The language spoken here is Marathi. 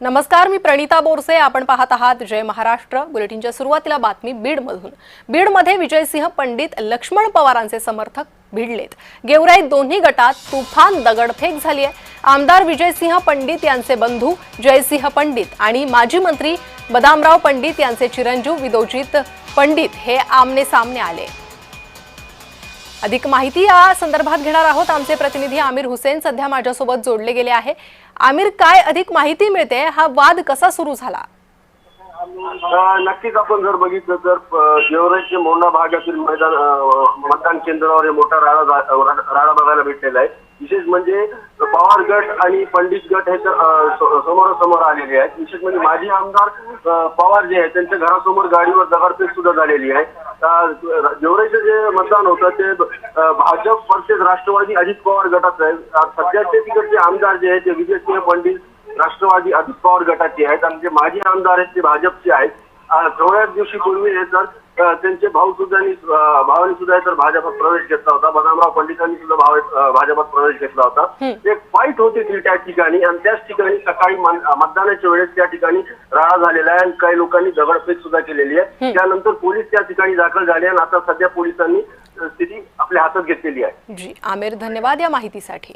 नमस्कार, मी प्रणिता बोरसे. आपण पाहत आहात जय महाराष्ट्र. बुलेटिनच्या सुरुवातीला बातमी बीडमधून. बीडमध्ये विजयसिंह पंडित लक्ष्मण पवारांचे समर्थक भिडलेत. गेवराईत दोन्ही गटात तुफान दगडफेक झाली आहे. आमदार विजयसिंह पंडित यांचे बंधू जयसिंह पंडित आणि माजी मंत्री बदामराव पंडित यांचे चिरंजीव विदोजित पंडित हे आमने सामने आले. अधिक माहिती या संदर्भात घेणार आहोत. आमचे प्रतिनिधी आमिर हुसेन सध्या माझ्यासोबत जोडले गेले आहे. आमिर, काय अधिक माहिती मिळते? हा वाद कसा सुरू झाला? नक्कीच आपण जर बघितलं तर गेवराईचे मोंढा भागातील मतदान केंद्रावर हे मोठा राडा बघायला भेटलेला आहे. विशेष म्हणजे पवार गट आणि पंडित गट हे तर समोरासमोर आलेले आहेत. विशेष म्हणजे माजी आमदार पवार जे आहेत त्यांच्या घरासमोर गाडीवर दगडफेक सुद्धा झालेली आहे. गेवराईचं जे मतदान होतं ते भाजप वर्सेस राष्ट्रवादी अजित पवार गटाचं आहे. सध्याचे तिकडचे आमदार जे आहेत ते विजयसिंह पंडित राष्ट्रवादी अजित पवार गटाचे आहेत आणि जे माजी आमदार आहेत ते भाजपचे आहेत. थोड्याच दिवशीपूर्वी हे तर त्यांचे भावांनी सुद्धा तर भाजपात प्रवेश घेतला होता. बदामराव पंडितांनी सुद्धा भाजपात प्रवेश घेतला होता. एक फाईट होती त्या ठिकाणी आणि त्याच ठिकाणी सकाळी मतदानाच्या वेळेस त्या ठिकाणी राडा झालेला आहे आणि काही लोकांनी दगडफेक सुद्धा केलेली आहे. त्यानंतर पोलीस त्या ठिकाणी दाखल झाले आणि आता सध्या पोलिसांनी स्थिती आपल्या हातात घेतलेली आहे. जी आमिर, धन्यवाद या माहितीसाठी.